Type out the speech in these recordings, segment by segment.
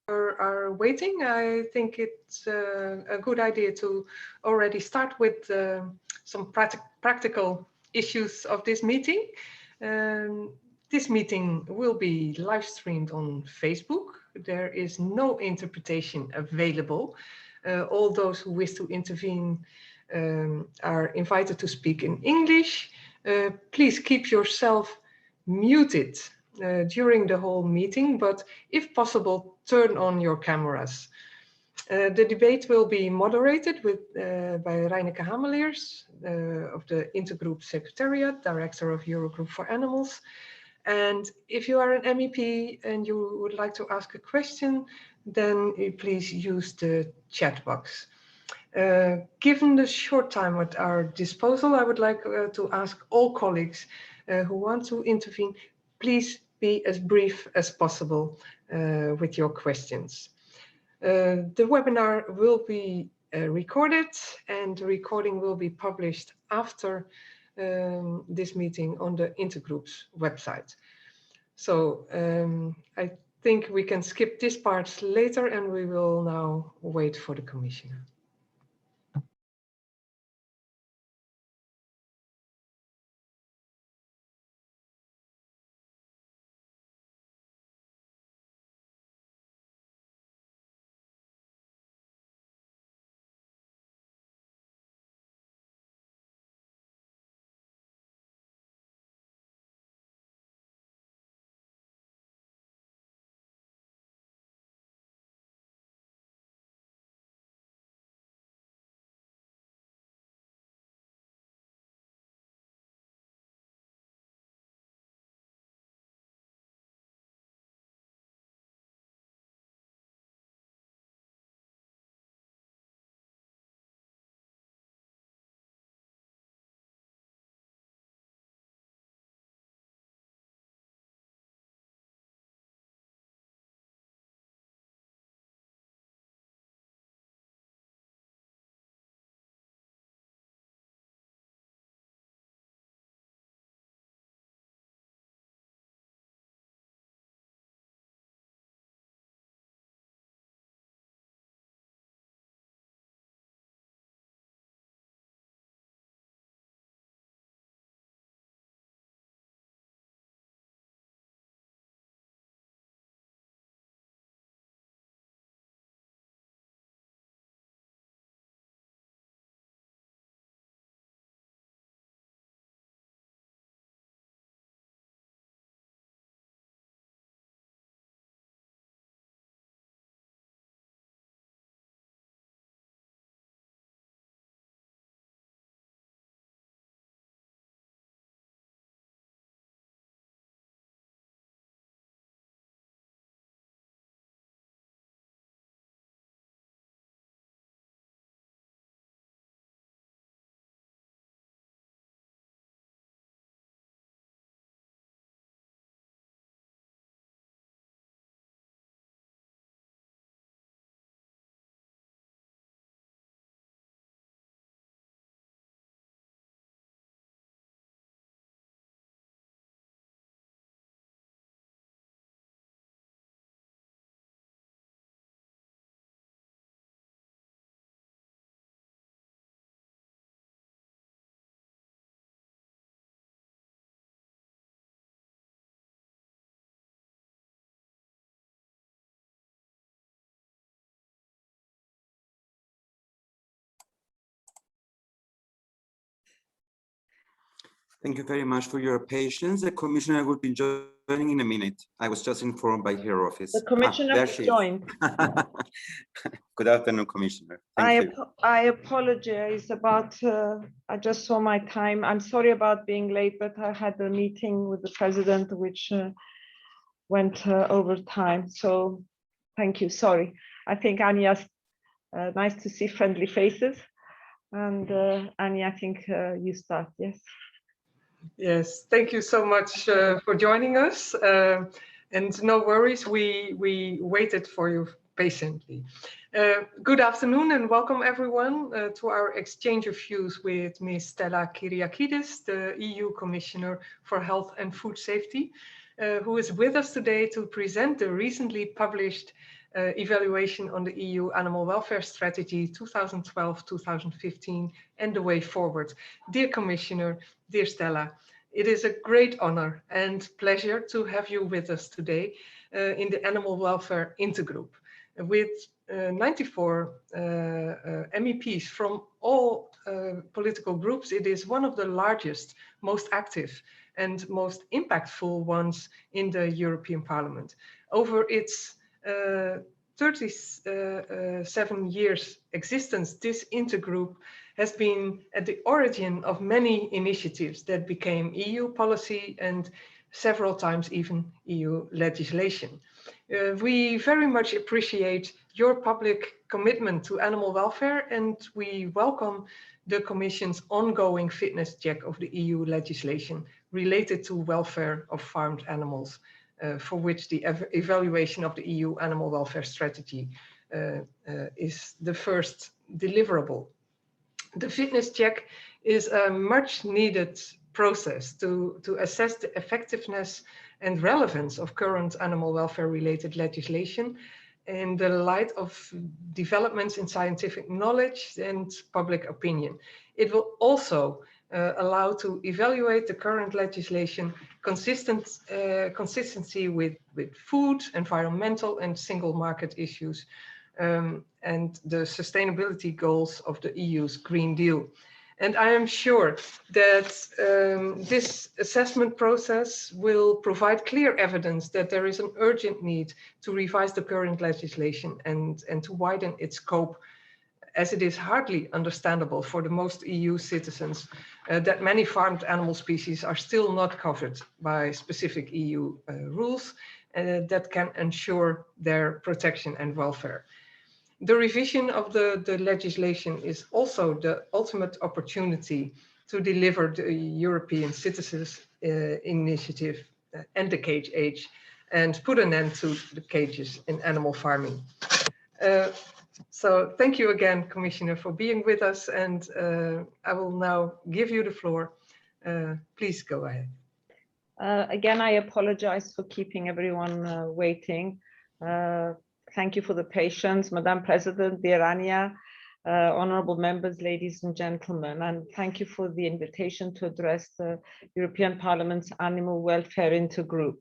are waiting, I think it's a good idea to already start with some practical issues of this meeting. This meeting will be live streamed on Facebook. There is no interpretation available. All those who wish to intervene are invited to speak in English. Please keep yourself muted during the whole meeting, but if possible, turn on your cameras. The debate will be moderated by Reneke of the Intergroup Secretariat, Director of Eurogroup for Animals. And if you are an MEP and you would like to ask a question, then please use the chat box. Given the short time at our disposal, I would like to ask all colleagues who want to intervene, please be as brief as possible with your questions. The webinar will be recorded, and the recording will be published after this meeting on the Intergroup's website. So I think we can skip this part later, and we will now wait for the Commissioner. Thank you very much for your patience. The Commissioner will be joining in a minute. I was just informed by her office. The Commissioner joined. Good afternoon, Commissioner. Thank you. I apologize about, I just saw my time. I'm sorry about being late, but I had a meeting with the President, which went over time. So thank you, sorry. I think Anja, nice to see friendly faces. And Anja, I think you start, yes. Yes, thank you so much for joining us. And no worries, we waited for you patiently. Good afternoon and welcome everyone to our exchange of views with Ms. Stella Kyriakides, the EU Commissioner for Health and Food Safety. who is with us today to present the recently published evaluation on the EU Animal Welfare Strategy 2012-2015 and the way forward. Dear Commissioner, dear Stella, it is a great honor and pleasure to have you with us today in the Animal Welfare Intergroup. With 94 MEPs from all political groups, it is one of the largest, most active and most impactful ones in the European Parliament. Over its 37 years existence, this intergroup has been at the origin of many initiatives that became EU policy and several times even EU legislation. We very much appreciate your public commitment to animal welfare, and we welcome the Commission's ongoing fitness check of the EU legislation related to welfare of farmed animals, for which the evaluation of the EU animal welfare strategy is the first deliverable. The fitness check is a much needed process to assess the effectiveness and relevance of current animal welfare related legislation in the light of developments in scientific knowledge and public opinion. It will also allow to evaluate the current legislation consistency with food, environmental and single market issues, and the sustainability goals of the EU's Green Deal. And I am sure that this assessment process will provide clear evidence that there is an urgent need to revise the current legislation and to widen its scope, as it is hardly understandable for the most EU citizens that many farmed animal species are still not covered by specific EU rules that can ensure their protection and welfare. The revision of the legislation is also the ultimate opportunity to deliver the European Citizens Initiative and the cage age and put an end to the cages in animal farming. So thank you again, Commissioner, for being with us, and I will now give you the floor. Please go ahead. Again, I apologize for keeping everyone waiting. Thank you for the patience, Madam President, dear Anja, honorable members, ladies and gentlemen, and thank you for the invitation to address the European Parliament's Animal Welfare Intergroup.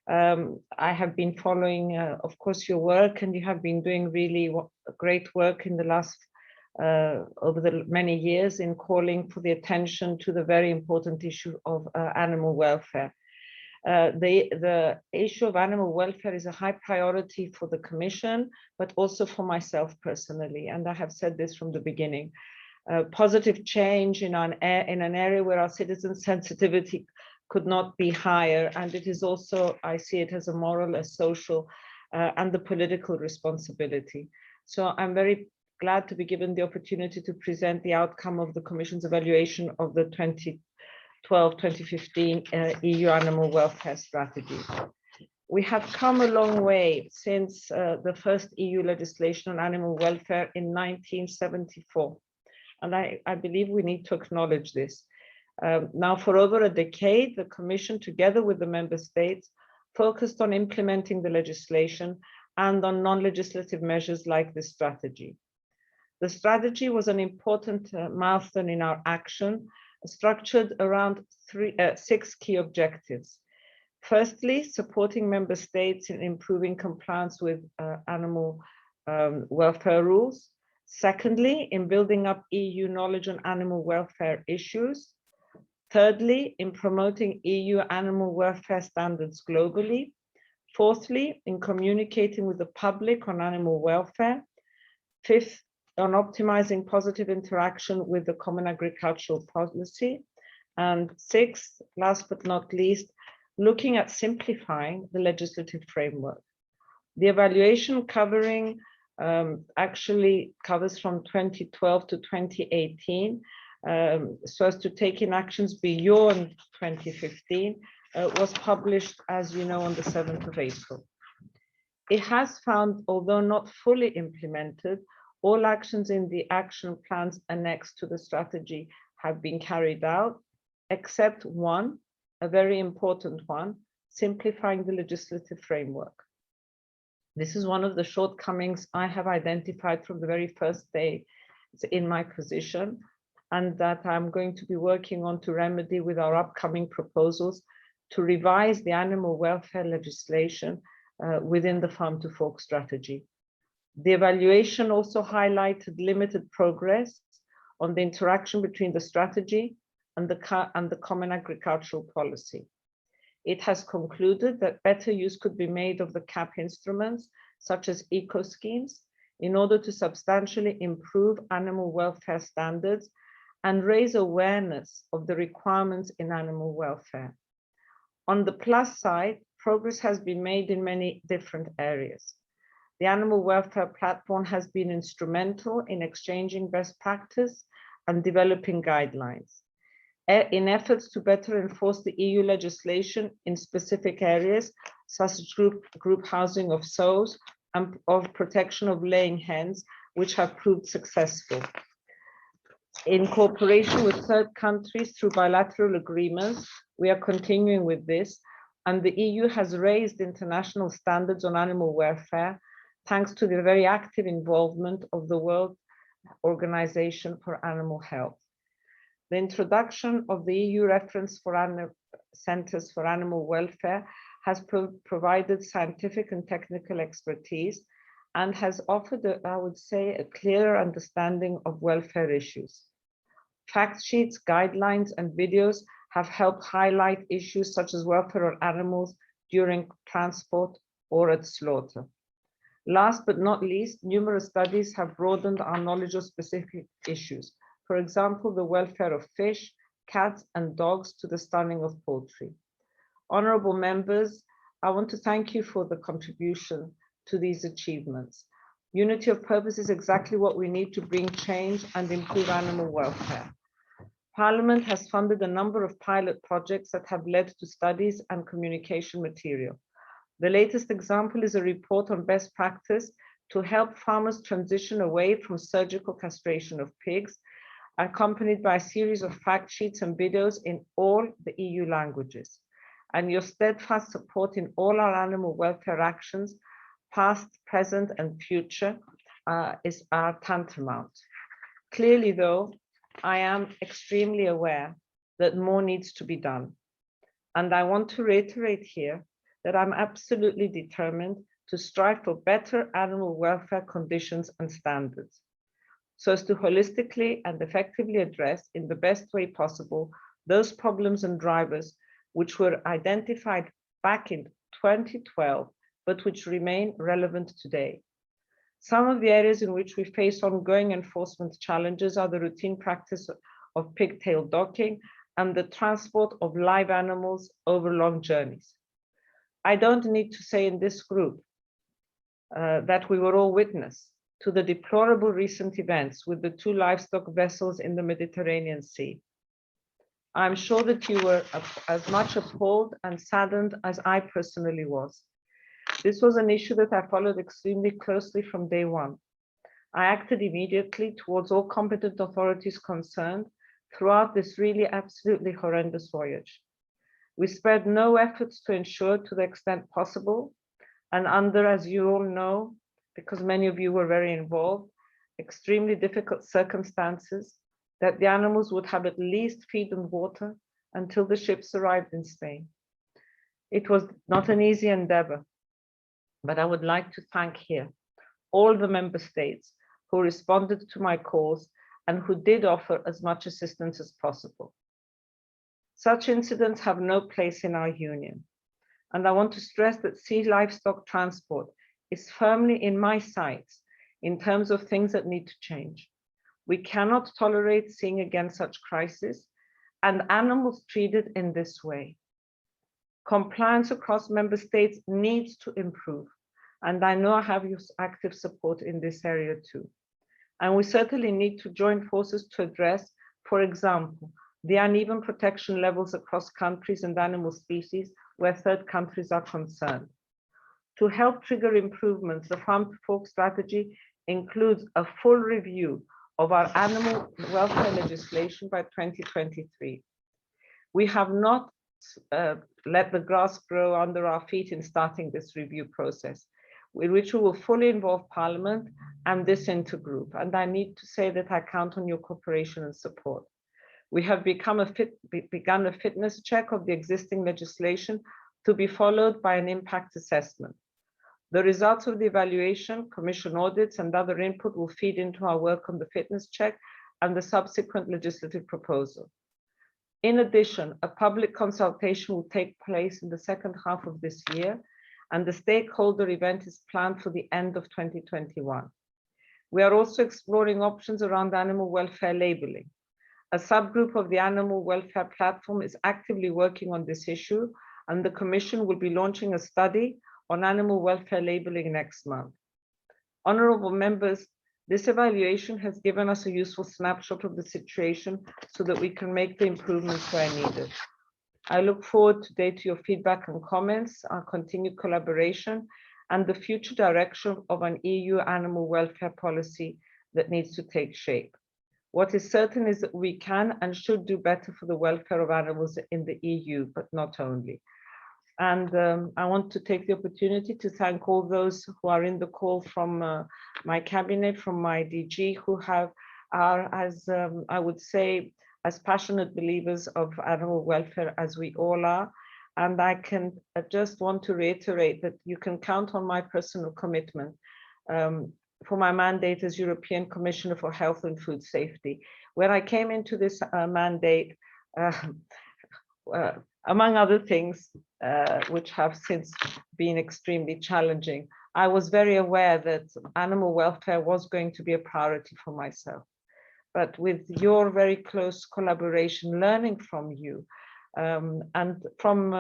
I have been following, of course, your work, and you have been doing really great work in the last, over the many years in calling for the attention to the very important issue of animal welfare. The issue of animal welfare is a high priority for the Commission, but also for myself personally, and I have said this from the beginning. Positive change in an area where our citizens' sensitivity could not be higher, and it is also, I see it as a moral, a social, and the political responsibility. So I'm very glad to be given the opportunity to present the outcome of the Commission's evaluation of the 2012-2015 EU Animal Welfare Strategy. We have come a long way since the first EU legislation on animal welfare in 1974, and I believe we need to acknowledge this. Now, for over a decade, the Commission, together with the Member States, focused on implementing the legislation and on non-legislative measures like this strategy. The strategy was an important milestone in our action, structured around 6 key objectives. Firstly, supporting Member States in improving compliance with animal welfare rules. Secondly, in building up EU knowledge on animal welfare issues. Thirdly, in promoting EU animal welfare standards globally. Fourthly, in communicating with the public on animal welfare. Fifth, on optimizing positive interaction with the common agricultural policy. And sixth, last but not least, looking at simplifying the legislative framework. The evaluation covering actually covers from 2012 to 2018, so as to take in actions beyond 2015, was published, as you know, on the 7th of April. It has found, although not fully implemented, all actions in the action plans annexed to the strategy have been carried out, except one, a very important one, simplifying the legislative framework. This is one of the shortcomings I have identified from the very first day in my position, and that I'm going to be working on to remedy with our upcoming proposals to revise the animal welfare legislation within the Farm to Fork strategy. The evaluation also highlighted limited progress on the interaction between the strategy and the common agricultural policy. It has concluded that better use could be made of the CAP instruments, such as eco schemes, in order to substantially improve animal welfare standards and raise awareness of the requirements in animal welfare. On the plus side, progress has been made in many different areas. The animal welfare platform has been instrumental in exchanging best practice and developing guidelines. In efforts to better enforce the EU legislation in specific areas, such as group housing of sows and of protection of laying hens, which have proved successful. In cooperation with third countries through bilateral agreements, we are continuing with this, and the EU has raised international standards on animal welfare, thanks to the very active involvement of the World Organization for Animal Health. The introduction of the EU reference for centers for animal welfare has provided scientific and technical expertise and has offered, I would say, a clearer understanding of welfare issues. Fact sheets, guidelines, and videos have helped highlight issues such as welfare of animals during transport or at slaughter. Last but not least, numerous studies have broadened our knowledge of specific issues. For example, the welfare of fish, cats, and dogs to the stunning of poultry. Honorable members, I want to thank you for the contribution to these achievements. Unity of purpose is exactly what we need to bring change and improve animal welfare. Parliament has funded a number of pilot projects that have led to studies and communication material. The latest example is a report on best practice to help farmers transition away from surgical castration of pigs, accompanied by a series of fact sheets and videos in all the EU languages. And your steadfast support in all our animal welfare actions, past, present, and future, is our tantamount. Clearly, though, I am extremely aware that more needs to be done. And I want to reiterate here that I'm absolutely determined to strive for better animal welfare conditions and standards, so as to holistically and effectively address in the best way possible those problems and drivers which were identified back in 2012, but which remain relevant today. Some of the areas in which we face ongoing enforcement challenges are the routine practice of pigtail docking and the transport of live animals over long journeys. I don't need to say in this group that we were all witness to the deplorable recent events with the 2 livestock vessels in the Mediterranean Sea. I'm sure that you were as much appalled and saddened as I personally was. This was an issue that I followed extremely closely from day one. I acted immediately towards all competent authorities concerned throughout this really absolutely horrendous voyage. We spared no efforts to ensure, to the extent possible, and under, as you all know, because many of you were very involved, extremely difficult circumstances, that the animals would have at least feed and water until the ships arrived in Spain. It was not an easy endeavor, but I would like to thank here all the member states who responded to my calls and who did offer as much assistance as possible. Such incidents have no place in our union. And I want to stress that sea livestock transport is firmly in my sights in terms of things that need to change. We cannot tolerate seeing again such crises and animals treated in this way. Compliance across member states needs to improve. And I know I have your active support in this area too. And we certainly need to join forces to address, for example, the uneven protection levels across countries and animal species where third countries are concerned. To help trigger improvements, the Farm to Fork strategy includes a full review of our animal welfare legislation by 2023. We have not let the grass grow under our feet in starting this review process, which will fully involve Parliament and this intergroup. And I need to say that I count on your cooperation and support. We have begun a fitness check of the existing legislation to be followed by an impact assessment. The results of the evaluation, Commission audits, and other input will feed into our work on the fitness check and the subsequent legislative proposal. In addition, a public consultation will take place in the second half of this year, and the stakeholder event is planned for the end of 2021. We are also exploring options around animal welfare labeling. A subgroup of the Animal Welfare Platform is actively working on this issue, and the Commission will be launching a study on animal welfare labeling next month. Honourable members, this evaluation has given us a useful snapshot of the situation so that we can make the improvements where needed. I look forward today to your feedback and comments, our continued collaboration, and the future direction of an EU animal welfare policy that needs to take shape. What is certain is that we can and should do better for the welfare of animals in the EU, but not only. And I want to take the opportunity to thank all those who are in the call from my cabinet, from my DG, who are, as I would say, as passionate believers of animal welfare as we all are. And I just want to reiterate that you can count on my personal commitment for my mandate as European Commissioner for Health and Food Safety. When I came into this mandate, among other things, which have since been extremely challenging, I was very aware that animal welfare was going to be a priority for myself. But with your very close collaboration, learning from you, and from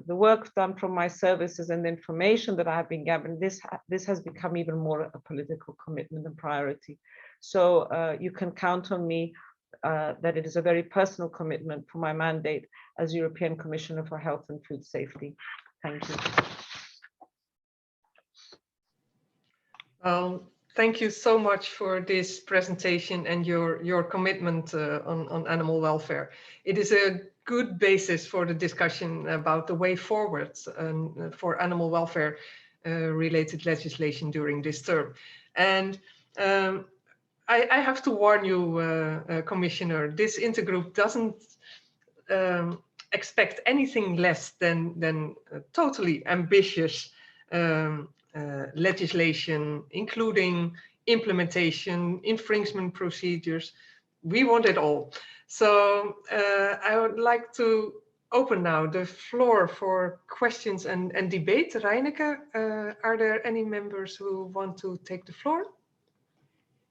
the work done from my services and the information that I have been gathering, this has become even more a political commitment and priority. So you can count on me that it is a very personal commitment for my mandate as European Commissioner for Health and Food Safety. Thank you. Well, thank you so much for this presentation and your commitment on animal welfare. It is a good basis for the discussion about the way forward for animal welfare related legislation during this term. And I have to warn you, Commissioner, this intergroup doesn't expect anything less than totally ambitious legislation, including implementation, infringement procedures. We want it all. So I would like to open now the floor for questions and debate. Reneke, are there any members who want to take the floor?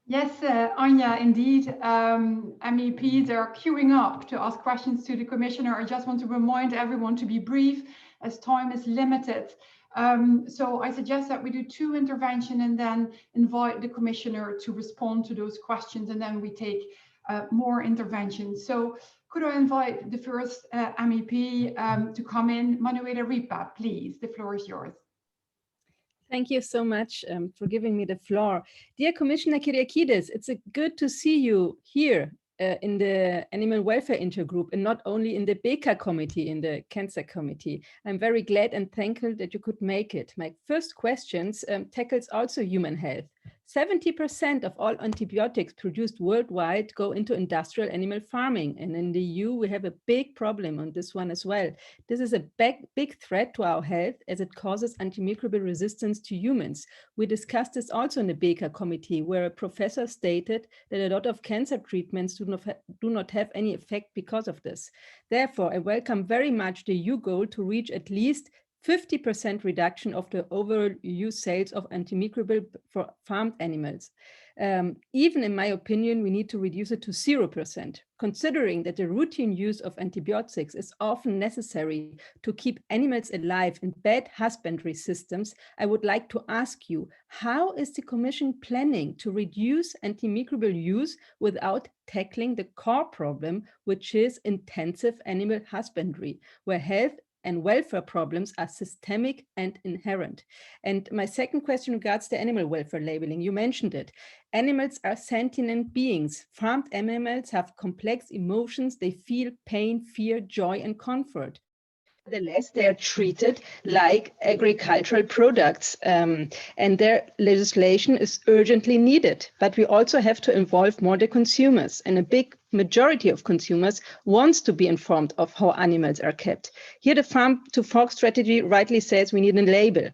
Yes, Anja, indeed. MEPs are queuing up to ask questions to the Commissioner. I just want to remind everyone to be brief as time is limited. So I suggest that we do 2 interventions and then invite the Commissioner to respond to those questions, and then we take more interventions. So could I invite the first MEP to come in? Manuela, please, the floor is yours. Thank you so much for giving me the floor. Dear Commissioner Kyriakides, it's good to see you here in the Animal Welfare Intergroup and not only in the BECA committee, in the Cancer Committee. I'm very glad and thankful that you could make it. My first questions tackles also human health. 70% of all antibiotics produced worldwide go into industrial animal farming. And in the EU, we have a big problem on this one as well. This is a big threat to our health as it causes antimicrobial resistance to humans. We discussed this also in the BECA committee, where a professor stated that a lot of cancer treatments do not have any effect because of this. Therefore, I welcome very much the EU goal to reach at least 50% reduction of the overall EU sales of antimicrobial for farmed animals. Even in my opinion, we need to reduce it to 0%, considering that the routine use of antibiotics is often necessary to keep animals alive in bad husbandry systems. I would like to ask you, how is the Commission planning to reduce antimicrobial use without tackling the core problem, which is intensive animal husbandry, where health and welfare problems are systemic and inherent? And my second question regards the animal welfare labeling. You mentioned it. Animals are sentient beings. Farmed animals have complex emotions. They feel pain, fear, joy, and comfort. Nevertheless, they are treated like agricultural products, and their legislation is urgently needed. But we also have to involve more the consumers, and a big majority of consumers wants to be informed of how animals are kept. Here, the Farm to Fork strategy rightly says we need a label.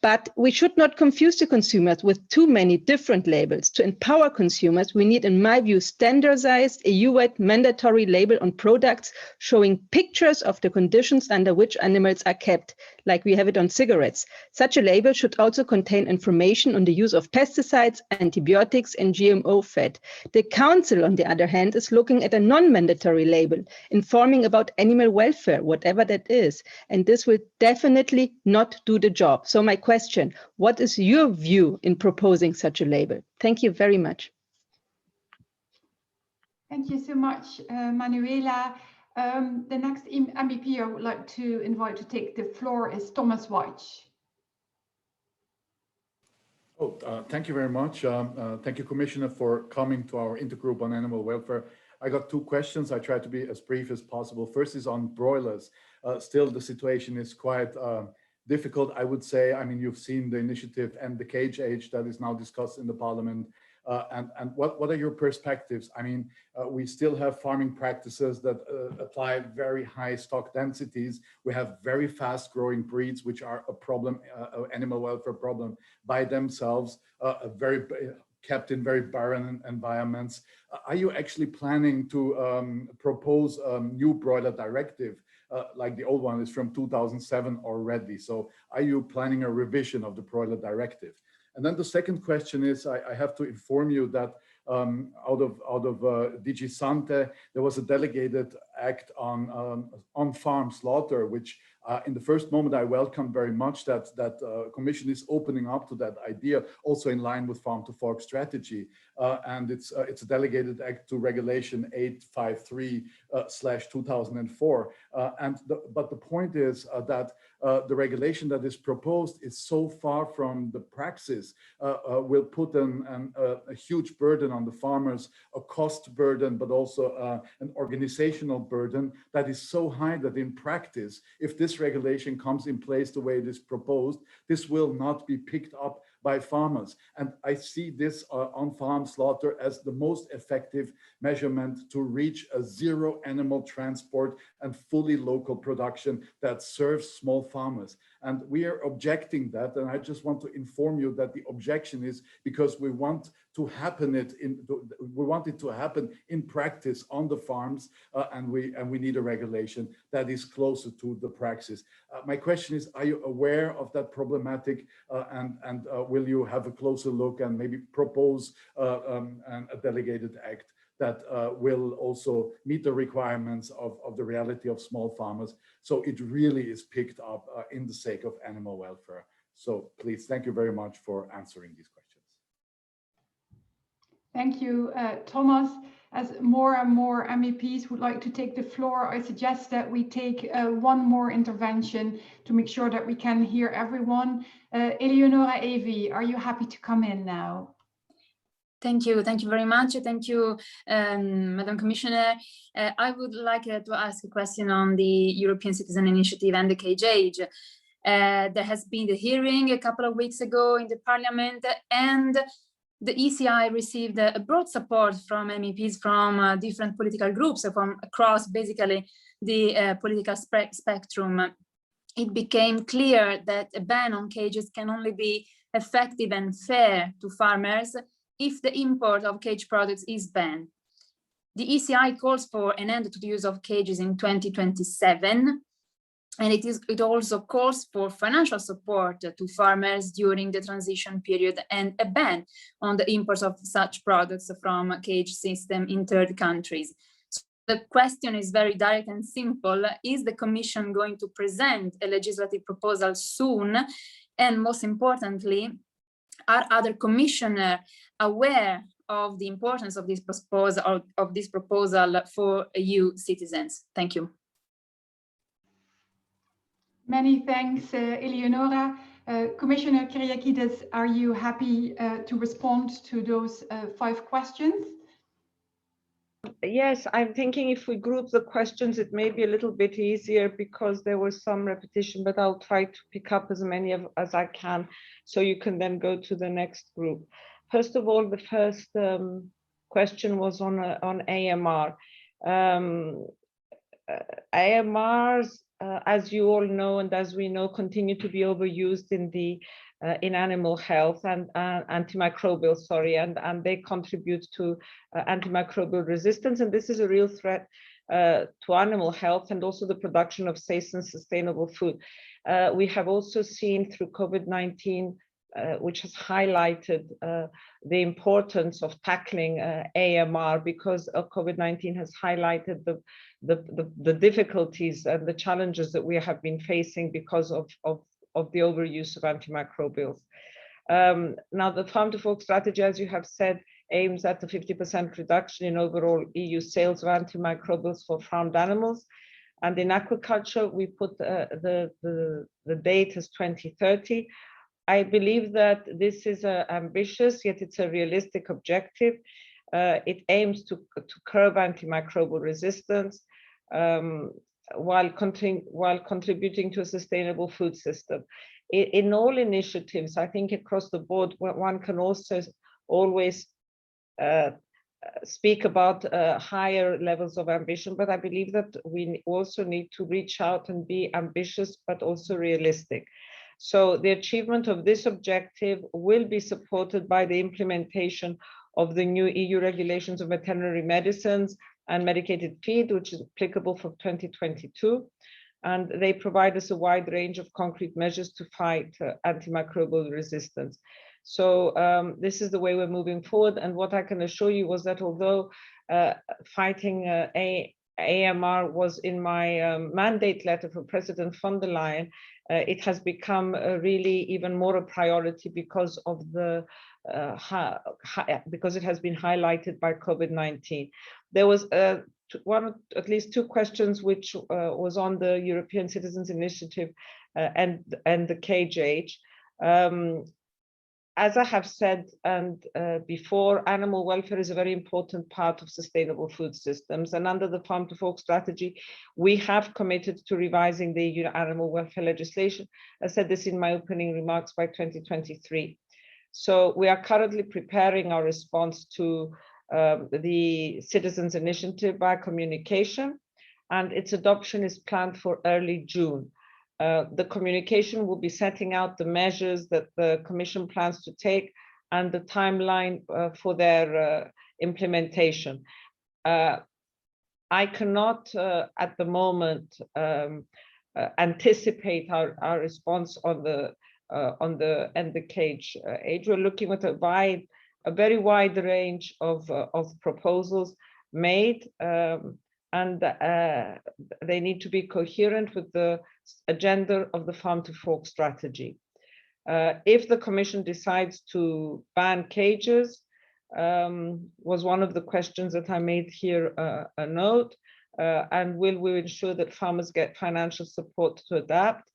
But we should not confuse the consumers with too many different labels. To empower consumers, we need, in my view, standardized EU-wide mandatory label on products showing pictures of the conditions under which animals are kept, like we have it on cigarettes. Such a label should also contain information on the use of pesticides, antibiotics, and GMO fat. The Council, on the other hand, is looking at a non-mandatory label, informing about animal welfare, whatever that is. And this will definitely not do the job. So my question, what is your view in proposing such a label? Thank you very much. Thank you so much, Manuela. The next MEP I would like to invite to take the floor is Thomas Weich. Thank you very much. Thank you, Commissioner, for coming to our intergroup on animal welfare. I got two questions. I try to be as brief as possible. First is on broilers. Still, the situation is quite difficult, I would say. I mean, you've seen the initiative and the cage age that is now discussed in the parliament. And what are your perspectives? I mean, we still have farming practices that apply very high stock densities. We have very fast growing breeds, which are a problem, animal welfare problem by themselves, kept in very barren environments. Are you actually planning to propose a new broiler directive? Like the old one is from 2007 already. So are you planning a revision of the broiler directive? And then the second question is, I have to inform you that out of DG Sante, there was a delegated act on farm slaughter, which in the first moment I welcome very much that Commission is opening up to that idea, also in line with Farm to Fork strategy. And it's a delegated act to Regulation 853/2004. But the point is that the regulation that is proposed is so far from the praxis, will put a huge burden on the farmers, a cost burden, but also an organizational burden that is so high that in practice, if this regulation comes in place the way it is proposed, this will not be picked up by farmers. And I see this on-farm slaughter as the most effective measurement to reach a zero animal transport and fully local production that serves small farmers. And we are objecting that, and I just want to inform you that the objection is because we want to happen we want it to happen in practice on the farms, and we need a regulation that is closer to the praxis. My question is, are you aware of that problematic, and will you have a closer look and maybe propose a delegated act that will also meet the requirements of the reality of small farmers, so it really is picked up in the sake of animal welfare? So please, thank you very much for answering these questions. Thank you, Thomas. As more and more MEPs would like to take the floor, I suggest that we take one more intervention to make sure that we can hear everyone. Eleonora Evi, are you happy to come in now? Thank you very much. Thank you, Madam Commissioner. I would like to ask a question on the European Citizen Initiative and the cage age. There has been the hearing a couple of weeks ago in the Parliament, and the ECI received a broad support from MEPs from different political groups, from across basically the political spectrum. It became clear that a ban on cages can only be effective and fair to farmers if the import of cage products is banned. The ECI calls for an end to the use of cages in 2027. And it also calls for financial support to farmers during the transition period and a ban on the import of such products from a cage system in third countries. So the question is very direct and simple. Is the Commission going to present a legislative proposal soon? And most importantly, are other commissioners aware of the importance of this proposal for EU citizens? Thank you. Many thanks, Eleonora. Commissioner Kyriakides, are you happy to respond to those 5 questions? Yes, I'm thinking if we group the questions, it may be a little bit easier because there was some repetition, but I'll try to pick up as many as I can, so you can then go to the next group. First of all, the first question was on AMR. AMRs, as you all know, and as we know, continue to be overused in animal health and antimicrobial, and they contribute to antimicrobial resistance. And this is a real threat to animal health and also the production of safe and sustainable food. We have also seen through COVID-19, which has highlighted the importance of tackling AMR, because COVID-19 has highlighted the difficulties and the challenges that we have been facing because of the overuse of antimicrobials. Now, the Farm to Fork strategy, as you have said, aims at a 50% reduction in overall EU sales of antimicrobials for farmed animals. And in aquaculture, we put the date as 2030. I believe that this is ambitious, yet it's a realistic objective. It aims to curb antimicrobial resistance while contributing to a sustainable food system. In all initiatives, I think across the board, one can also always speak about higher levels of ambition, but I believe that we also need to reach out and be ambitious, but also realistic. So the achievement of this objective will be supported by the implementation of the new EU regulations of veterinary medicines and medicated feed, which is applicable for 2022. And they provide us a wide range of concrete measures to fight antimicrobial resistance. So this is the way we're moving forward. And what I can assure you was that although fighting AMR was in my mandate letter for President von der Leyen, it has become really even more a priority because of the because it has been highlighted by COVID-19. There was at least two questions which was on the European Citizens Initiative and the KJH. As I have said before, animal welfare is a very important part of sustainable food systems. And under the Farm to Fork strategy, we have committed to revising the EU animal welfare legislation. I said this in my opening remarks by 2023. So we are currently preparing our response to the Citizens Initiative by communication, and its adoption is planned for early June. The communication will be setting out the measures that the Commission plans to take and the timeline for their implementation. I cannot at the moment anticipate our response on the end the cage age. We're looking at a very wide range of proposals made, and they need to be coherent with the agenda of the Farm to Fork strategy. If the Commission decides to ban cages, was one of the questions that I made here a note, and will we ensure that farmers get financial support to adapt?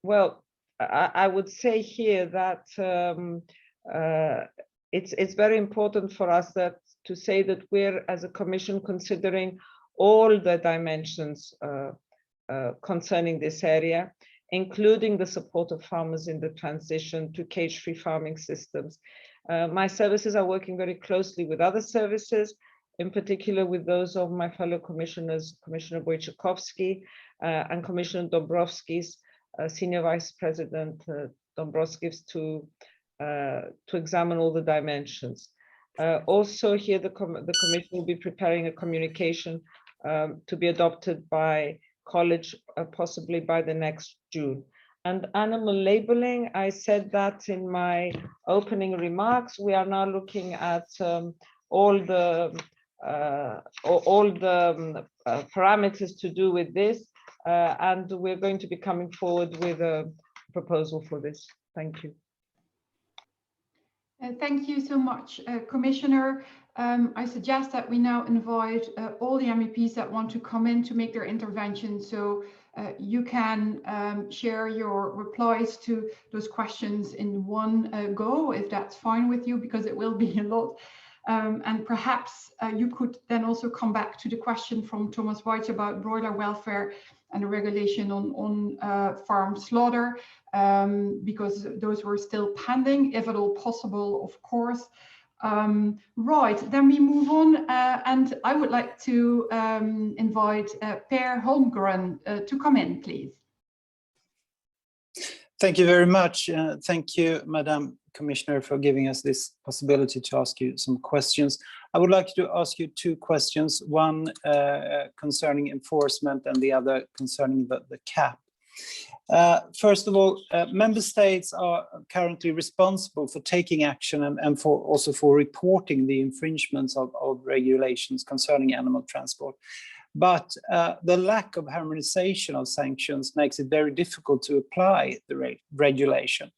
Well, I would say here that it's very important for us to say that we're, as a Commission, considering all the dimensions concerning this area, including the support of farmers in the transition to cage-free farming systems. My services are working very closely with other services, in particular with those of my fellow commissioners, Commissioner Wojciechowski and Commissioner Dombrovskis, Senior Vice President Dombrovskis, to examine all the dimensions. Also here, the Commission will be preparing a communication to be adopted by College, possibly by the next June. And animal labeling, I said that in my opening remarks. We are now looking at all the parameters to do with this, and we're going to be coming forward with a proposal for this. Thank you. Thank you so much, Commissioner. I suggest that we now invite all the MEPs that want to come in to make their intervention. So you can share your replies to those questions in one go, if that's fine with you, because it will be a lot. And perhaps you could then also come back to the question from Thomas White about broiler welfare and the regulation on farm slaughter, because those were still pending, if at all possible, of course. Right, then we move on, and I would like to invite Per Holmgren to come in, please. Thank you very much. Thank you, Madam Commissioner, for giving us this possibility to ask you some questions. I would like to ask you two questions, one concerning enforcement and the other concerning the cap. First of all, member states are currently responsible for taking action and also for reporting the infringements of regulations concerning animal transport. But the lack of harmonization of sanctions makes it very difficult to apply the regulation.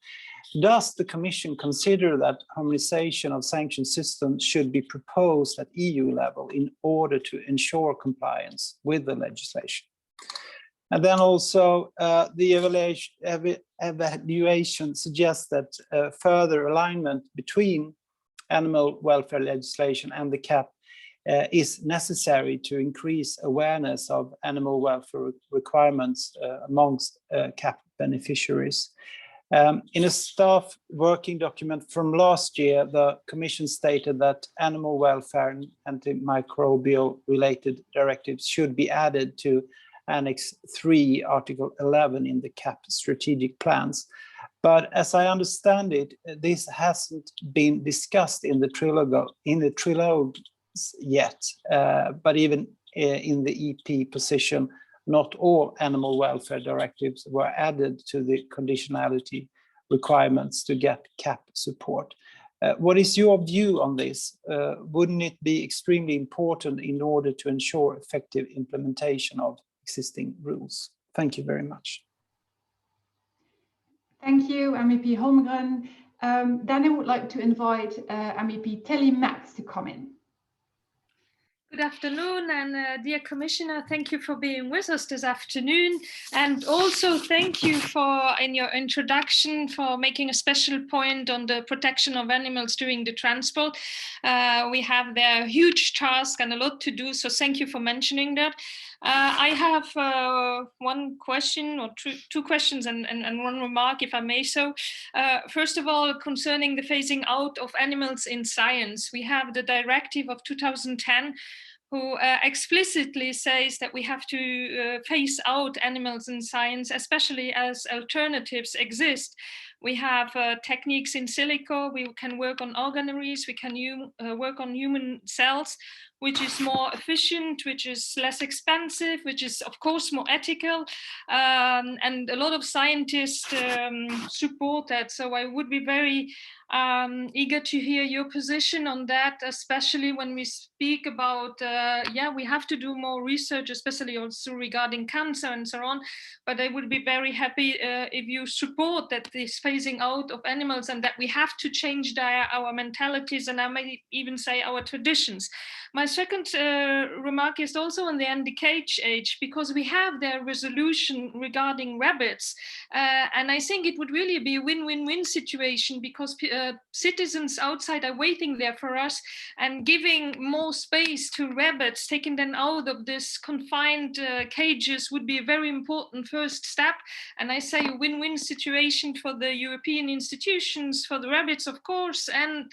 Does the Commission consider that harmonization of sanction systems should be proposed at EU level in order to ensure compliance with the legislation? And then also the evaluation suggests that further alignment between animal welfare legislation and the CAP is necessary to increase awareness of animal welfare requirements amongst CAP beneficiaries. In a staff working document from last year, the Commission stated that animal welfare and antimicrobial related directives should be added to Annex 3, Article 11 in the CAP strategic plans. But as I understand it, this hasn't been discussed in the trilogue yet, but even in the EP position, not all animal welfare directives were added to the conditionality requirements to get CAP support. What is your view on this? Wouldn't it be extremely important in order to ensure effective implementation of existing rules? Thank you very much. Thank you, MEP Holmgren. Then I would like to invite MEP Telly Max to come in. Good afternoon, and dear Commissioner, thank you for being with us this afternoon. And also thank you for, in your introduction, for making a special point on the protection of animals during the transport. We have there a huge task and a lot to do, so thank you for mentioning that. I have one question or two questions and one remark, if I may so. First of all, concerning the phasing out of animals in science, we have the directive of 2010 who explicitly says that we have to phase out animals in science, especially as alternatives exist. We have techniques in silico, we can work on organoids, we can work on human cells, which is more efficient, which is less expensive, which is of course more ethical, and a lot of scientists support that. So I would be very eager to hear your position on that, especially when we speak about, we have to do more research, especially also regarding cancer and so on. But I would be very happy if you support that this phasing out of animals and that we have to change our mentalities and I may even say our traditions. My second remark is also on the NDK age, because we have their resolution regarding rabbits. And I think it would really be a win-win-win situation, because citizens outside are waiting there for us, and giving more space to rabbits, taking them out of this confined cages would be a very important first step. And I say a win-win situation for the European institutions, for the rabbits, of course, and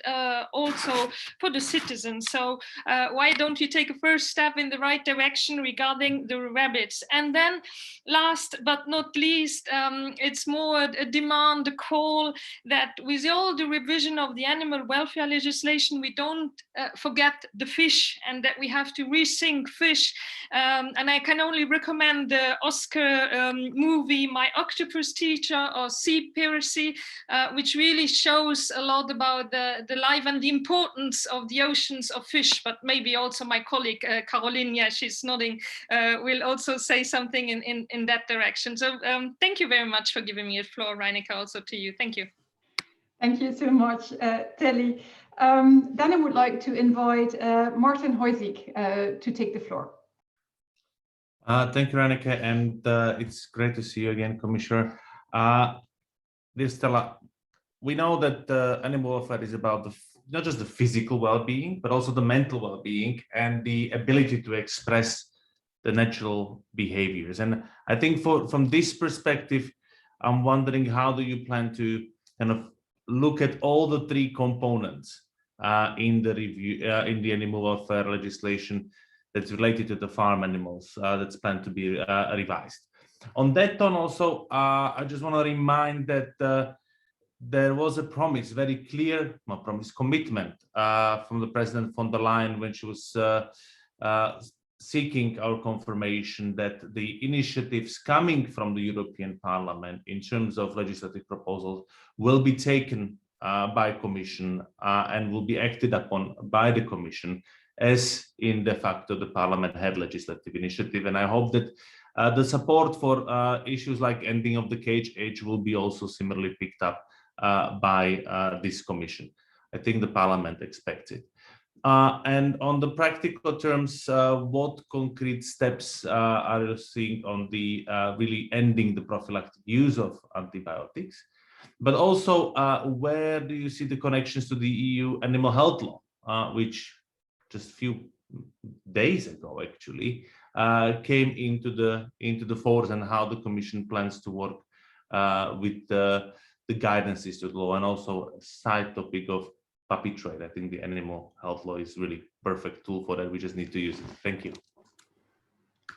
also for the citizens. So why don't you take a first step in the right direction regarding the rabbits? And then last but not least, it's more a demand, a call that with all the revision of the animal welfare legislation, we don't forget the fish, and that we have to rethink fish. And I can only recommend the Oscar movie, My Octopus Teacher, or Seapiracy, which really shows a lot about the life and the importance of the oceans of fish. But maybe also my colleague Caroline, yeah, she's nodding, will also say something in that direction. So thank you very much for giving me a floor, Reneke, also to you. Thank you. Thank you so much, Telly. Then I would like to invite Martin Huysik to take the floor. Thank you, Reneke, and it's great to see you again, Commissioner. Dear Stella, we know that animal welfare is about not just the physical well-being, but also the mental well-being and the ability to express the natural behaviors. And I think from this perspective, I'm wondering, how do you plan to kind of look at all the three components in the review, in the animal welfare legislation that's related to the farm animals that's planned to be revised. On that tone also, I just want to remind that there was a promise, very clear, not promise, commitment from the President von der Leyen when she was seeking our confirmation that the initiatives coming from the European Parliament in terms of legislative proposals will be taken by Commission and will be acted upon by the Commission, as in de facto the Parliament had legislative initiative. And I hope that the support for issues like ending of the cage age will be also similarly picked up by this Commission. I think the Parliament expects it. And on the practical terms, what concrete steps are you seeing on the really ending the prophylactic use of antibiotics? But also, where do you see the connections to the EU animal health law, which just a few days ago actually came into the force, and how the Commission plans to work with the guidances to the law, and also a side topic of puppy trade. I think the animal health law is really perfect tool for that. We just need to use it. Thank you.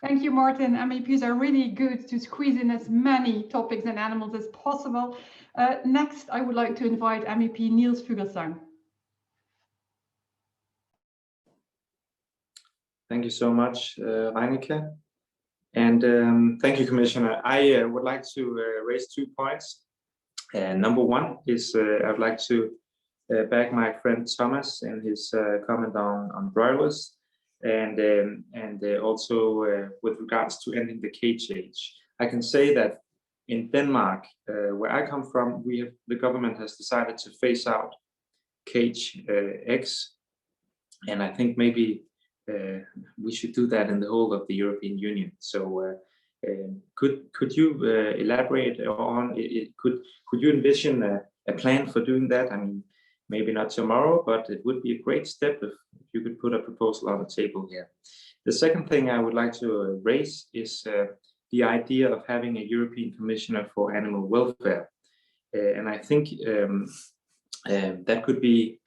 Thank you, Martin. MEPs are really good to squeeze in as many topics and animals as possible. Next, I would like to invite MEP Niels Fuglsang. Thank you so much, Reneke. And thank you, Commissioner. I would like to raise 2 points. Number one is I would like to back my friend Thomas in his comment on broilers, and also with regards to ending the cage age. I can say that in Denmark, where I come from, the government has decided to phase out cage eggs, and I think maybe we should do that in the whole of the European Union. So could you elaborate on it? Could you envision a plan for doing that? I mean, maybe not tomorrow, but it would be a great step if you could put a proposal on the table here. The second thing I would like to raise is the idea of having a European Commissioner for Animal Welfare, and I think that could be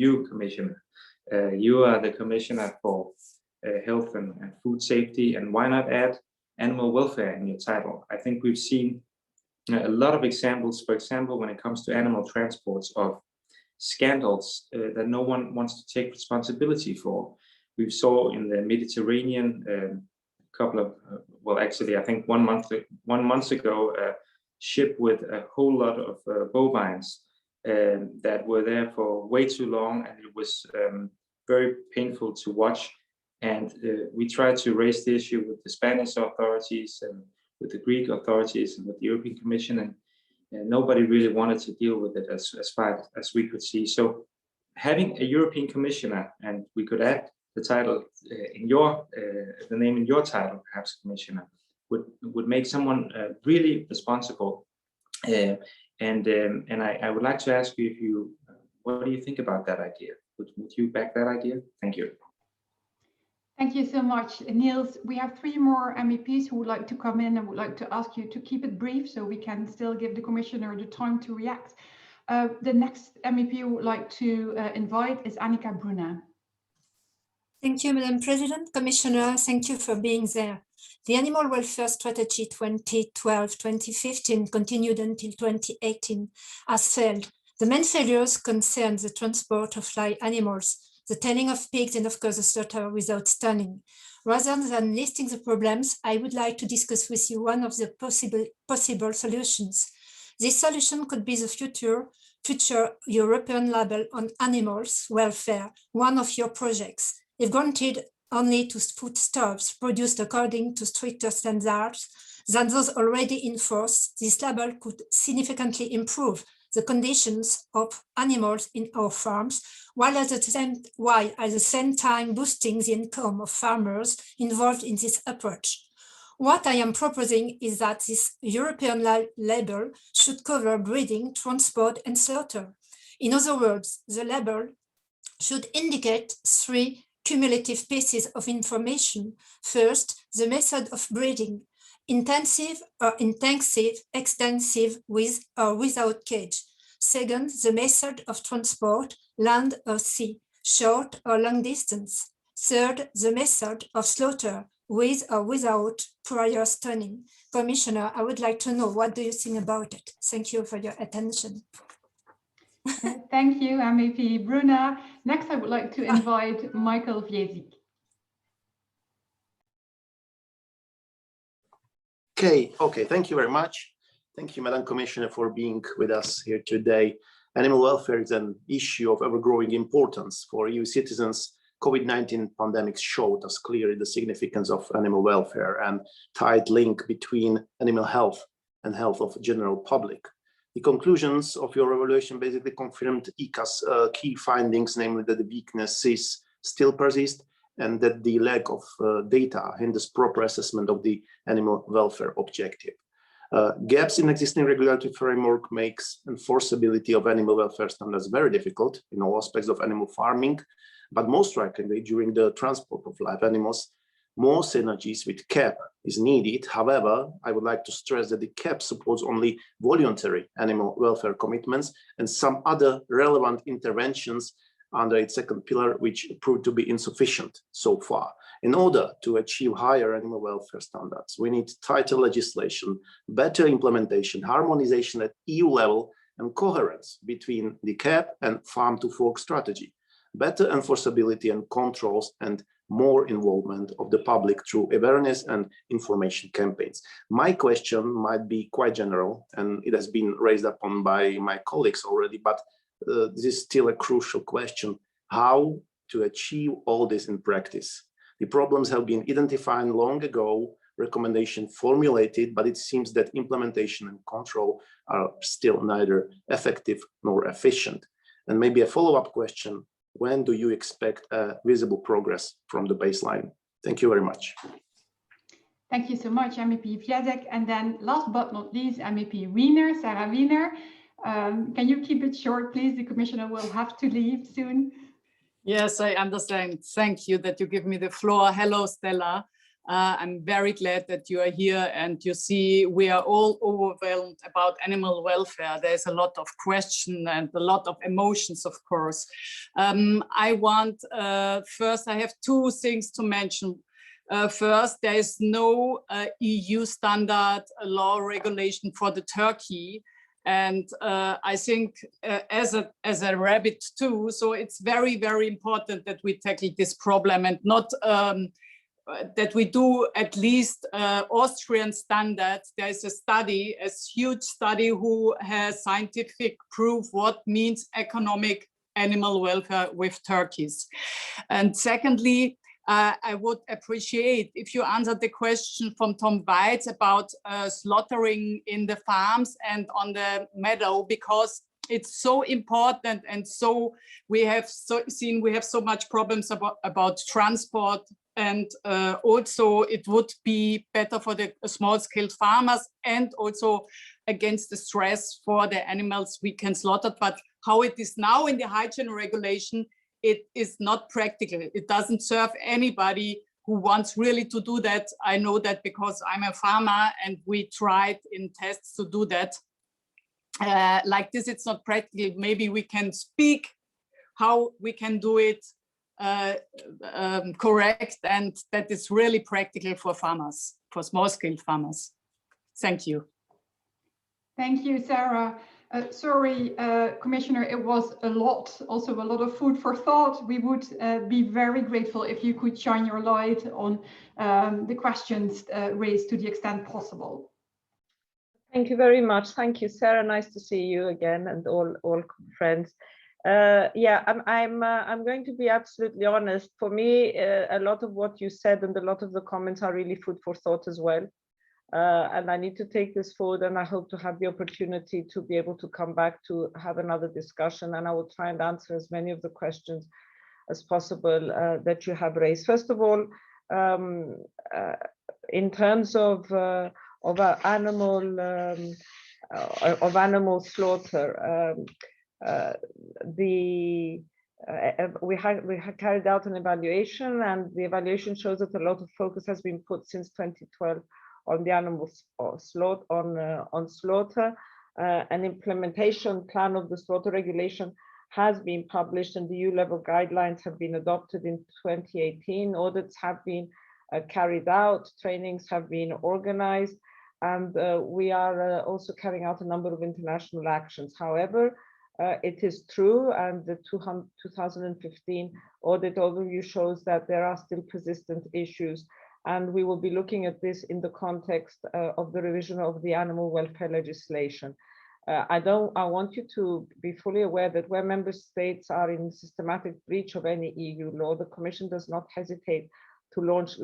you, Commissioner. You are the Commissioner for Health and Food Safety, and why not add animal welfare in your title? I think we've seen a lot of examples, for example, when it comes to animal transports, of scandals that no one wants to take responsibility for. We saw in the Mediterranean a couple of, well, actually, I think 1 month ago, a ship with a whole lot of bovines that were there for way too long, and it was very painful to watch. And we tried to raise the issue with the Spanish authorities and with the Greek authorities and with the European Commission, and nobody really wanted to deal with it as far as we could see. So having a European Commissioner, and we could add the title in your the name in your title, perhaps, Commissioner, would make someone really responsible. And I would like to ask you, what do you think about that idea? Would you back that idea? Thank you. Thank you so much, Niels. We have 3 more MEPs who would like to come in and would like to ask you to keep it brief so we can still give the Commissioner the time to react. The next MEP who would like to invite is Annika Brunner. Thank you, Madam President. Commissioner, thank you for being there. The Animal Welfare Strategy 2012-2015 continued until 2018 has failed. The main failures concern the transport of live animals, the telling of pigs, and of course the slaughter without stunning. Rather than listing the problems, I would like to discuss with you one of the possible solutions. This solution could be the future European label on animals welfare, one of your projects. If granted only to foodstuffs produced according to stricter standards than those already in force, this label could significantly improve the conditions of animals in our farms, while at the same time boosting the income of farmers involved in this approach. What I am proposing is that this European label should cover breeding, transport, and slaughter. In other words, the label should indicate 3 cumulative pieces of information. First, the method of breeding, intensive or intensive, extensive with or without cage. Second, the method of transport, land or sea, short or long distance. Third, the method of slaughter, with or without prior stunning. Commissioner, I would like to know, what do you think about it? Thank you for your attention. Thank you, MEP Bruna. Next, I would like to invite Michal. Okay, thank you very much. Thank you, Madam Commissioner, for being with us here today. Animal welfare is an issue of ever-growing importance for EU citizens. COVID-19 pandemic showed us clearly the significance of animal welfare and tight link between animal health and health of general public. The conclusions of your evaluation basically confirmed ICA's key findings, namely that the weaknesses still persist and that the lack of data hinders proper assessment of the animal welfare objective. Gaps in existing regulatory framework makes enforceability of animal welfare standards very difficult in all aspects of animal farming, but most strikingly during the transport of live animals. More synergies with CAP is needed. However, I would like to stress that the CAP supports only voluntary animal welfare commitments and some other relevant interventions under its second pillar, which proved to be insufficient so far. In order to achieve higher animal welfare standards, we need tighter legislation, better implementation, harmonization at EU level, and coherence between the CAP and farm to fork strategy, better enforceability and controls, and more involvement of the public through awareness and information campaigns. My question might be quite general, and it has been raised upon by my colleagues already, but this is still a crucial question: how to achieve all this in practice. The problems have been identified long ago, recommendation formulated, but it seems that implementation and control are still neither effective nor efficient. And maybe a follow-up question: when do you expect visible progress from the baseline? Thank you very much. Thank you so much, MEP Fiedek. And then last but not least, MEP Wiener, Sarah Wiener. Can you keep it short, please? The Commissioner will have to leave soon. Yes, I understand. Thank you that you give me the floor. Hello, Stella. I'm very glad that you are here, and you see we are all overwhelmed about animal welfare. There's a lot of question and a lot of emotions, of course. I want, first, I have two things to mention. First, there is no EU standard law regulation for the turkey. And I think as a rabbit too, so it's very, very important that we tackle this problem and not that we do at least Austrian standards. There is a study, a huge study, who has scientific proof what means economic animal welfare with turkeys. And secondly, I would appreciate if you answered the question from Tom Weitz about slaughtering in the farms and on the meadow, because it's so important, and so we have seen we have so much problems about transport, and also it would be better for the small-scale farmers and also against the stress for the animals we can slaughter. But how it is now in the hygiene regulation, it is not practical. It doesn't serve anybody who wants really to do that. I know that because I'm a farmer and we tried in tests to do that. Like this, it's not practical. Maybe we can speak how we can do it correct, and that is really practical for farmers, for small-scale farmers. Thank you. Thank you, Sarah. Sorry, Commissioner, it was also a lot of food for thought. We would be very grateful if you could shine your light on the questions raised to the extent possible. Thank you very much. Thank you, Sarah. Nice to see you again, and all friends. Yeah, I'm going to be absolutely honest. For me, a lot of what you said and a lot of the comments are really food for thought as well. And I need to take this forward, and I hope to have the opportunity to be able to come back to have another discussion, and I will try and answer as many of the questions as possible that you have raised. First of all, in terms of animal slaughter, we had carried out an evaluation, and the evaluation shows that a lot of focus has been put since 2012 on the animal slaughter, on slaughter. An implementation plan of the slaughter regulation has been published, and the EU level guidelines have been adopted in 2018. Audits have been carried out, trainings have been organized, and we are also carrying out a number of international actions. However, it is true, and the 2015 audit overview shows that there are still persistent issues, and we will be looking at this in the context of the revision of the animal welfare legislation. I want you to be fully aware that where member states are in systematic breach of any EU law, the Commission does not hesitate to launch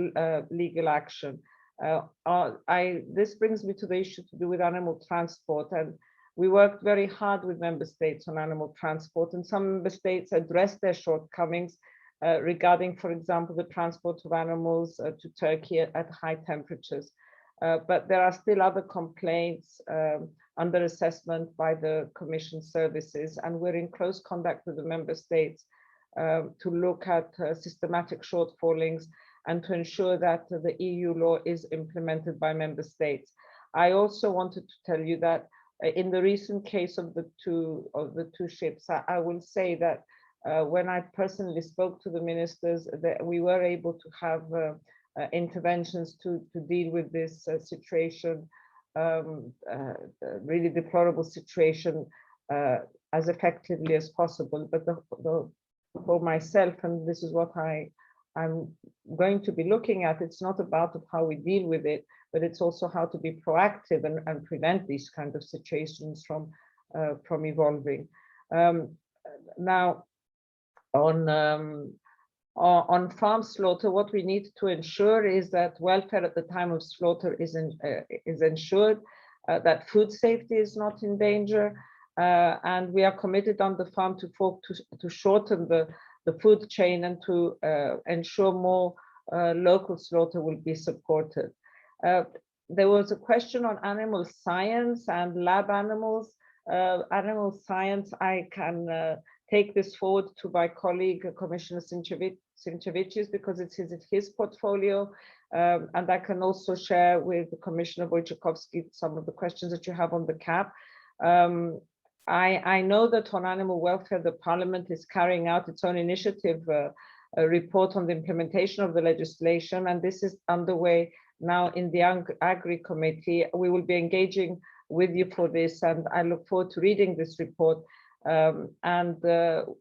legal action. This brings me to the issue to do with animal transport, and we worked very hard with member states on animal transport, and some member states addressed their shortcomings regarding, for example, the transport of animals to Turkey at high temperatures. But there are still other complaints under assessment by the Commission services, and we're in close contact with the member states to look at systematic shortfallings and to ensure that the EU law is implemented by member states. I also wanted to tell you that in the recent case of the two ships, I will say that when I personally spoke to the ministers, that we were able to have interventions to deal with this situation, really deplorable situation, as effectively as possible. But for myself, and this is what I'm going to be looking at, it's not about how we deal with it, but it's also how to be proactive and prevent these kind of situations from evolving. Now, on farm slaughter, what we need to ensure is that welfare at the time of slaughter is ensured, that food safety is not in danger, and we are committed on the Farm to Fork to shorten the food chain and to ensure more local slaughter will be supported. There was a question on animal science and lab animals. Animal science, I can take this forward to my colleague, Commissioner Sinchevicius, because it's his portfolio. And I can also share with Commissioner Wojciechowski some of the questions that you have on the CAP. I know that on animal welfare, the Parliament is carrying out its own initiative, a report on the implementation of the legislation, and this is underway now in the Agri Committee. We will be engaging with you for this, and I look forward to reading this report. And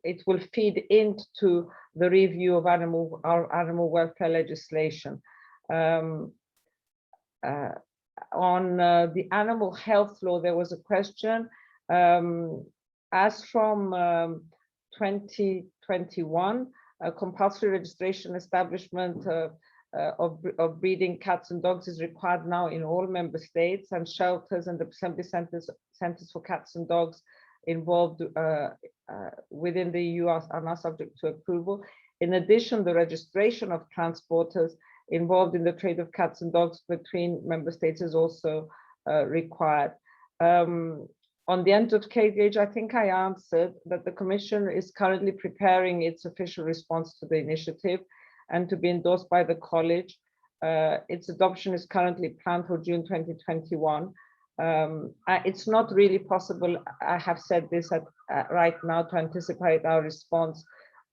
it will feed into the review of our animal welfare legislation. On the animal health law, there was a question. As from 2021, a compulsory registration establishment of breeding cats and dogs is required now in all member states, and shelters and assembly centers for cats and dogs involved within the EU are now subject to approval. In addition, the registration of transporters involved in the trade of cats and dogs between member states is also required. On the entered-cage age, I think I answered that the Commission is currently preparing its official response to the initiative and to be endorsed by the College. Its adoption is currently planned for June 2021. It's not really possible, I have said this right now, to anticipate our response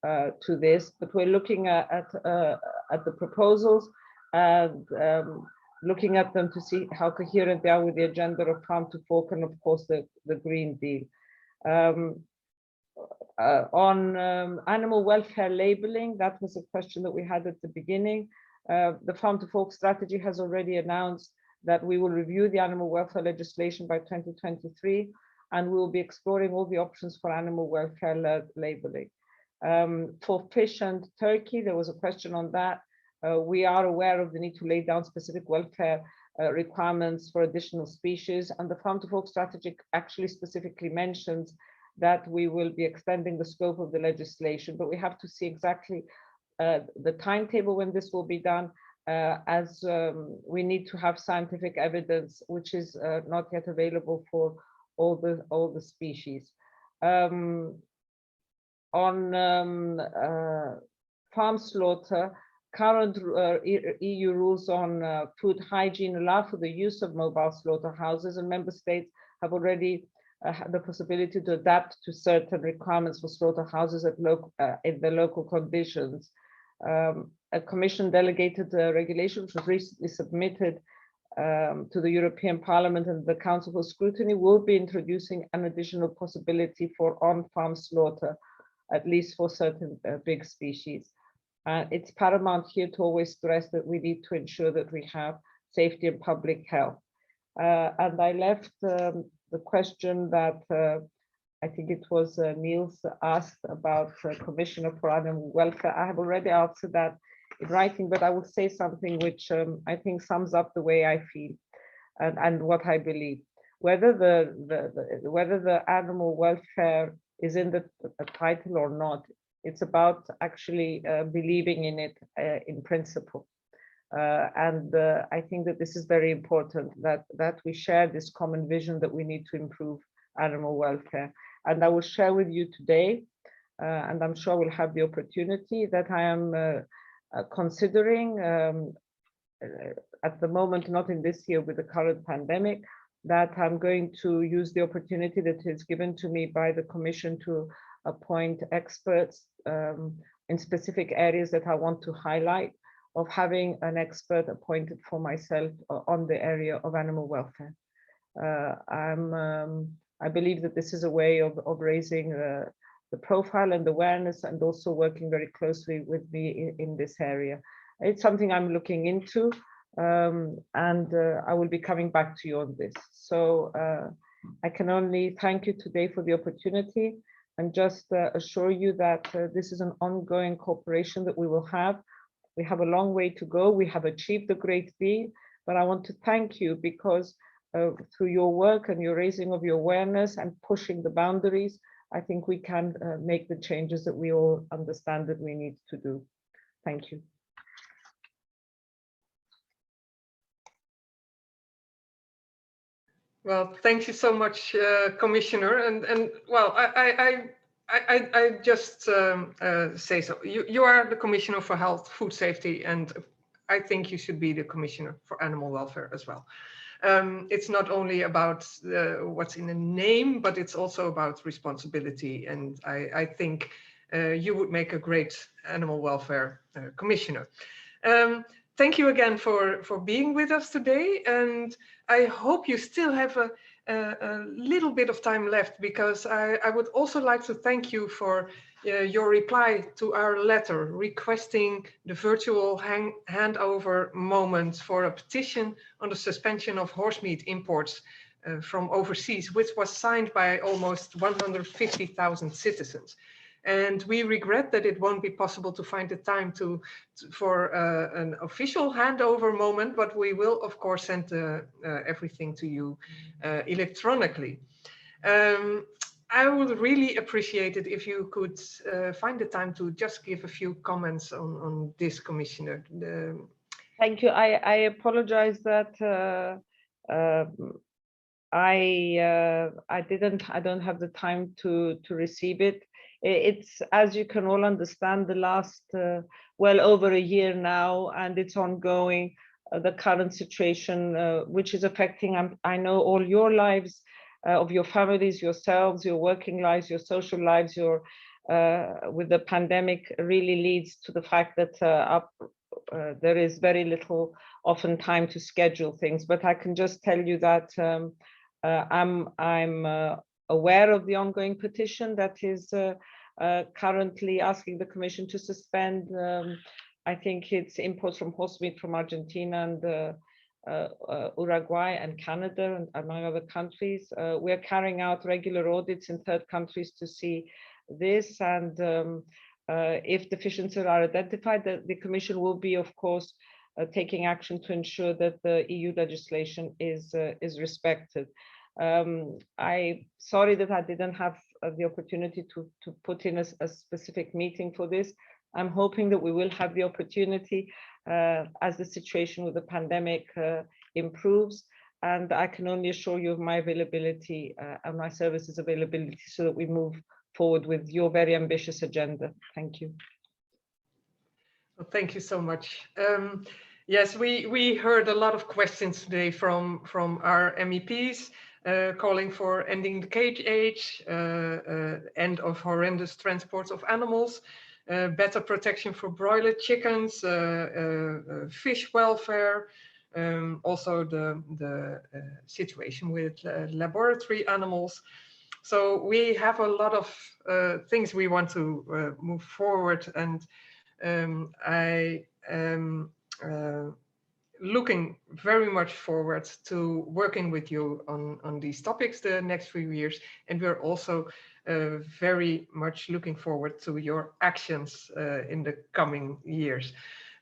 to this, but we're looking at the proposals and looking at them to see how coherent they are with the agenda of Farm to Fork and of course the Green Deal. On animal welfare labeling, that was a question that we had at the beginning. The Farm to Fork strategy has already announced that we will review the animal welfare legislation by 2023, and we will be exploring all the options for animal welfare labeling. For fish and turkey, there was a question on that. We are aware of the need to lay down specific welfare requirements for additional species, and the Farm to Fork strategy actually specifically mentions that we will be extending the scope of the legislation, but we have to see exactly the timetable when this will be done, as we need to have scientific evidence, which is not yet available for all the species. on farm slaughter, current EU rules on food hygiene allow for the use of mobile slaughterhouses, and member states have already had the possibility to adapt to certain requirements for slaughterhouses at in the local conditions. A Commission delegated regulation which was recently submitted to the European Parliament and the Council for scrutiny will be introducing an additional possibility for on-farm slaughter, at least for certain big species. It's paramount here to always stress that we need to ensure that we have safety and public health. And I left the question that I think it was Niels asked about Commissioner for Animal Welfare. I have already answered that in writing, but I will say something which I think sums up the way I feel and what I believe. Whether the animal welfare is in the title or not, it's about actually believing in it in principle. I think that this is very important, that we share this common vision that we need to improve animal welfare. And I will share with you today, and I'm sure we'll have the opportunity, that I am considering at the moment, not in this year with the current pandemic, that I'm going to use the opportunity that is given to me by the Commission to appoint experts in specific areas that I want to highlight, of having an expert appointed for myself on the area of animal welfare. I believe that this is a way of raising the profile and awareness, and also working very closely with me in this area. It's something I'm looking into, and I will be coming back to you on this. So I can only thank you today for the opportunity, and just assure you that this is an ongoing cooperation that we will have. We have a long way to go. We have achieved a great deal, but I want to thank you because through your work and your raising of your awareness and pushing the boundaries, I think we can make the changes that we all understand that we need to do. Thank you. Well, thank you so much, Commissioner. And well, I just say so. You are the Commissioner for Health, Food Safety, and I think you should be the Commissioner for Animal Welfare as well. It's not only about what's in the name, but it's also about responsibility. And I think you would make a great animal welfare commissioner. Thank you again for being with us today. And I hope you still have a little bit of time left, because I would also like to thank you for your reply to our letter requesting the virtual handover moment for a petition on the suspension of horse meat imports from overseas, which was signed by almost 150,000 citizens. And we regret that it won't be possible to find the time for an official handover moment, but we will, of course, send everything to you electronically. I would really appreciate it if you could find the time to just give a few comments on this, Commissioner. Thank you. I apologize that I don't have the time to receive it. It's, as you can all understand, the last well over a year now, and it's ongoing, the current situation, which is affecting, I know, all your lives, of your families, yourselves, your working lives, your social lives, with the pandemic really leads to the fact that there is very little often time to schedule things. But I can just tell you that I'm aware of the ongoing petition that is currently asking the Commission to suspend, I think it's imports from horse meat from Argentina and Uruguay and Canada, and among other countries. We are carrying out regular audits in third countries to see this, and if deficiencies are identified, the Commission will be, of course, taking action to ensure that the EU legislation is respected. I'm sorry that I didn't have the opportunity to put in a specific meeting for this. I'm hoping that we will have the opportunity as the situation with the pandemic improves, and I can only assure you of my availability and my services availability so that we move forward with your very ambitious agenda. Thank you. Well, thank you so much. Yes, we heard a lot of questions today from our MEPs calling for ending the cage age, end of horrendous transports of animals, better protection for broiler chickens, fish welfare, also the situation with laboratory animals. So we have a lot of things we want to move forward, and I am looking very much forward to working with you on these topics the next few years. And we're also very much looking forward to your actions in the coming years.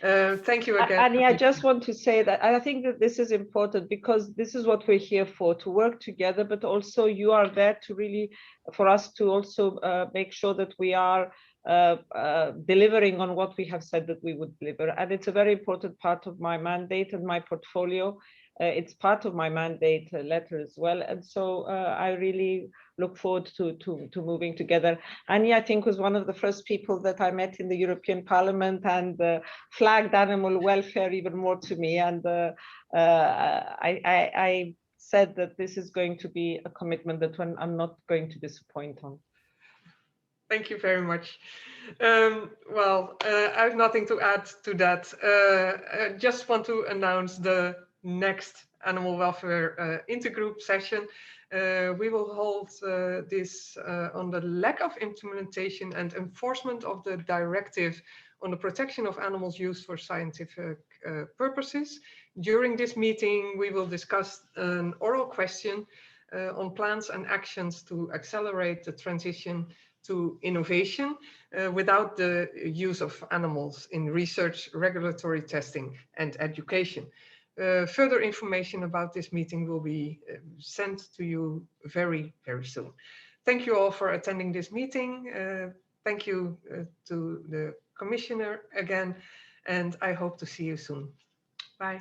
Thank you again. Annie, I just want to say that I think that this is important, because this is what we're here for, to work together, but also you are there to really, for us to also make sure that we are delivering on what we have said that we would deliver. And it's a very important part of my mandate and my portfolio. It's part of my mandate letter as well. And so I really look forward to moving together. Anja, I think, was one of the first people that I met in the European Parliament, and flagged animal welfare even more to me. And I said that this is going to be a commitment that I'm not going to disappoint on. Thank you very much. Well, I have nothing to add to that. I just want to announce the next animal welfare intergroup session. We will hold this on the lack of implementation and enforcement of the directive on the protection of animals used for scientific purposes. During this meeting, we will discuss an oral question on plans and actions to accelerate the transition to innovation without the use of animals in research, regulatory testing, and education. Further information about this meeting will be sent to you very, very soon. Thank you all for attending this meeting. Thank you to the Commissioner again, and I hope to see you soon. Bye.